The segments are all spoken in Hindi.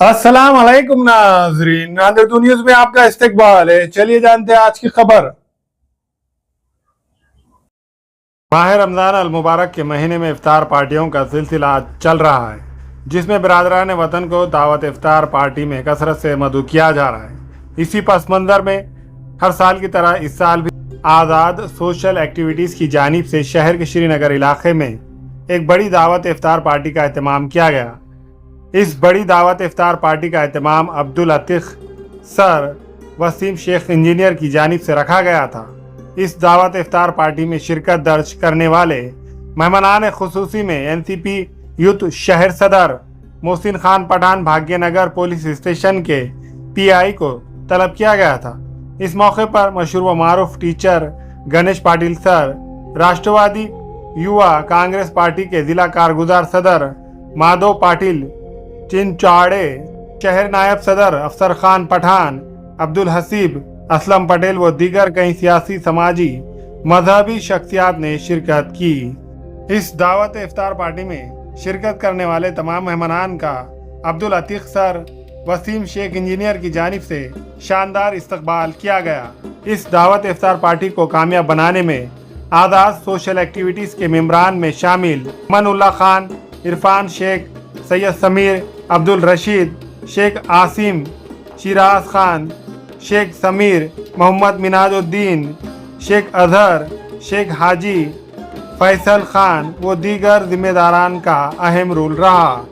अस्सलाम वालेकुम नाजरीन, नादिर न्यूज में आपका इस्तकबाल है। चलिए जानते हैं आज की खबर। माह रमज़ान अल मुबारक के महीने में इफ्तार पार्टियों का सिलसिला चल रहा है, जिसमें बिरादरान वतन को दावत इफ्तार पार्टी में कसरत से मदऊ किया जा रहा है। इसी पस मंज़र में हर साल की तरह इस साल भी आज़ाद सोशल एक्टिविटीज़ की जानिब से शहर के श्रीनगर इलाके में एक बड़ी दावत इफ्तार पार्टी का एहतमाम किया गया। इस बड़ी दावत इफ्तार पार्टी का एहतमाम अब्दुल अतीक सर वसीम शेख इंजीनियर की जानिब से रखा गया था। इस दावत इफ्तार पार्टी में शिरकत दर्ज करने वाले मेहमानान खुसूसी में एनसीपी यूथ शहर सदर मोहसिन खान पठान भाग्यनगर पुलिस स्टेशन के पीआई को तलब किया गया था। इस मौके पर मशहूर व मारूफ टीचर गणेश पाटिल सर, राष्ट्रवादी युवा कांग्रेस पार्टी के जिला कारगुजार सदर माधव पाटिल चिंचाड़े, शहर नायब सदर अफसर खान पठान, अब्दुल हसीब, असलम पटेल व दीगर कई सियासी समाजी मजहबी शख्सियात ने शिरकत की। इस दावत इफ्तार पार्टी में शिरकत करने वाले तमाम मेहमानान का अब्दुल अतीक सर वसीम शेख इंजीनियर की जानिब से शानदार इस्तकबाल किया गया। इस दावत इफ्तार पार्टी को कामयाब बनाने में आज़ाद सोशल एक्टिविटीज़ के मेंबरान में शामिल मनुल्ला खान, इरफान शेख, सैयद समीर, अब्दुल रशीद, शेख आसिम, शिराज खान, शेख समीर, मोहम्मद मिनाजुद्दीन, शेख अजहर, शेख हाजी, फैसल खान व दीगर जिम्मेदारान का अहम रोल रहा।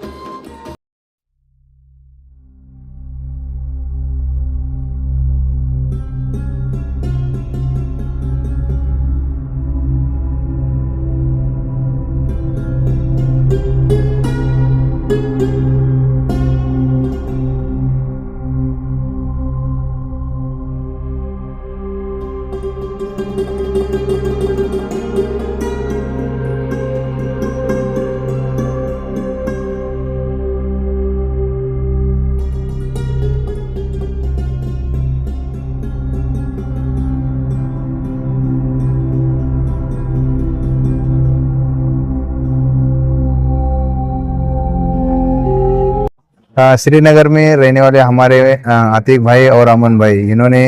श्रीनगर में रहने वाले हमारे आतिक भाई और अमन भाई, इन्होंने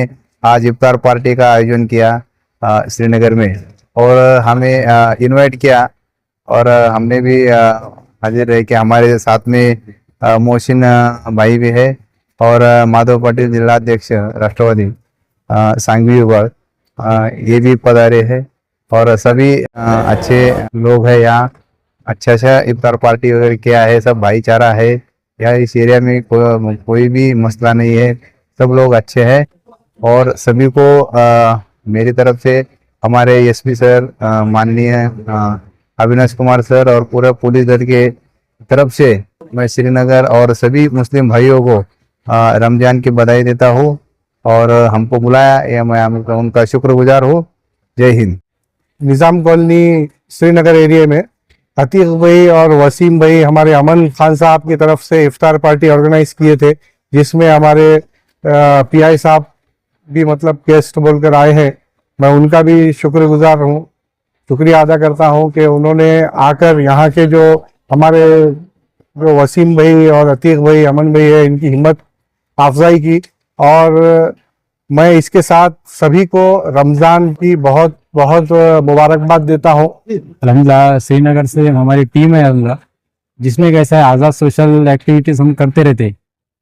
आज इफ्तार पार्टी का आयोजन किया श्रीनगर में और हमें इनवाइट किया और हमने भी हाजिर रह के हमारे साथ में मोहसिन भाई भी है और माधव पाटिल जिलाध्यक्ष राष्ट्रवादी सांघवी विभाग, ये भी पधारे हैं और सभी अच्छे लोग हैं यहाँ। अच्छा इफ्तार पार्टी वगैरह किया है, सब भाईचारा है या इस एरिया में कोई भी मसला नहीं है, सब लोग अच्छे हैं और सभी को मेरी तरफ से हमारे एसपी सर माननीय अविनाश कुमार सर और पूरे पुलिस दल के तरफ से मैं श्रीनगर और सभी मुस्लिम भाइयों को रमजान की बधाई देता हूँ और हमको बुलाया या मैं उनका शुक्रगुजार हूँ। जय हिंद। निज़ाम कॉलोनी श्रीनगर एरिया में अतीक भाई और वसीम भाई हमारे अमन खान साहब की तरफ से इफ्तार पार्टी ऑर्गेनाइज किए थे, जिसमें हमारे पीआई साहब भी मतलब गेस्ट बोलकर आए हैं। मैं उनका भी शुक्रगुजार हूँ, शुक्रिया अदा करता हूँ कि उन्होंने आकर यहाँ के जो हमारे जो वसीम भाई और अतीक भाई अमन भाई है, इनकी हिम्मत अफजाई की और मैं इसके साथ सभी को रमज़ान की बहुत बहुत मुबारकबाद देता हूँ। अल्हम्दुलिल्लाह श्रीनगर से हमारी टीम है अल्हम्दुलिल्लाह, जिसमें कैसा है आज़ाद सोशल एक्टिविटीज़ हम करते रहते हैं,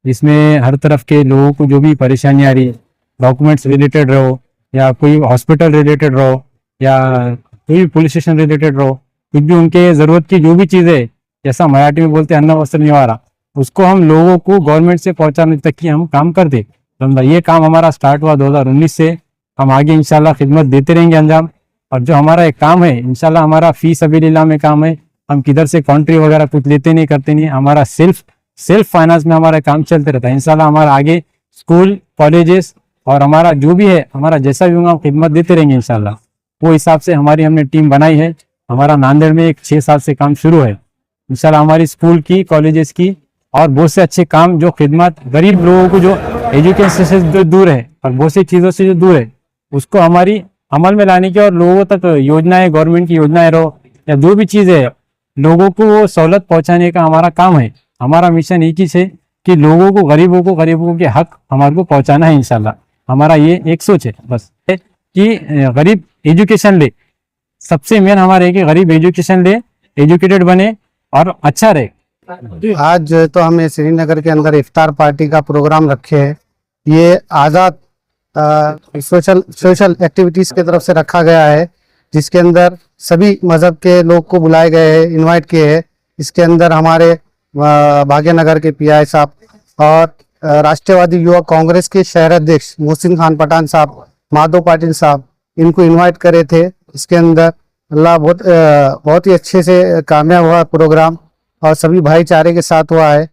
जिसमें हर तरफ के लोगों को जो भी परेशानी आ रही है, डॉक्यूमेंट्स रिलेटेड रहो या कोई हॉस्पिटल रिलेटेड रहो या कोई पुलिस स्टेशन रिलेटेड रहो, कुछ भी उनके ज़रूरत की जो भी चीज़ है, जैसा मराठी में बोलते हैं अन्न वस्त्र निवारा, उसको हम लोगों को गवर्नमेंट से पहुँचाने तक की हम काम करते। ये काम हमारा स्टार्ट हुआ 2019 से, हम आगे इंशाल्लाह खिदमत देते रहेंगे अंजाम। और जो हमारा एक काम है इंशाल्लाह हमारा फी सबीलिल्लाह में काम है, हम किधर से कॉन्ट्री वगैरह कुछ लेते नहीं करते नहीं, हमारा सेल्फ फाइनेंस में हमारा काम चलते रहता है। इंशाल्लाह हमारा आगे स्कूल कॉलेजेस और हमारा जो भी है हमारा जैसा भी होगा हम खिदमत देते रहेंगे इंशाल्लाह। वो हिसाब से हमारी हमने टीम बनाई है। हमारा नांदेड़ में एक 6 साल से काम शुरू है इंशाल्लाह, हमारी स्कूल की कॉलेजेस की और बहुत से अच्छे काम जो खिदमत गरीब लोगों को जो एजुकेशन से जो दूर है और बहुत सी चीज़ों से जो दूर है उसको हमारी अमल में लाने की और लोगों तक योजनाएं, गवर्नमेंट की योजनाएं रहो या जो भी चीज़ है लोगों को वो सहूलत पहुंचाने का हमारा काम है। हमारा मिशन एक ही है कि लोगों को, गरीबों के हक हमारे को पहुंचाना है। इंशाल्लाह हमारा ये एक सोच है बस कि गरीब एजुकेशन ले। सबसे मेन हमारा है कि गरीब एजुकेशन ले, एजुकेटेड बने और अच्छा रहे। आज जो है तो हमें श्रीनगर के अंदर इफ्तार पार्टी का प्रोग्राम रखे है। ये आज़ाद सोशल एक्टिविटीज की तरफ से रखा गया है, जिसके अंदर सभी मजहब के लोग को बुलाए गए हैं, इनवाइट किए हैं। इसके अंदर हमारे भाग्यनगर के पीआई साहब और राष्ट्रवादी युवा कांग्रेस के शहर अध्यक्ष मोहसिन खान पठान साहब, माधव पाटिल साहब, इनको इनवाइट करे थे। इसके अंदर अल्लाह बहुत ही अच्छे से कामयाब हुआ प्रोग्राम और सभी भाईचारे के साथ हुआ है।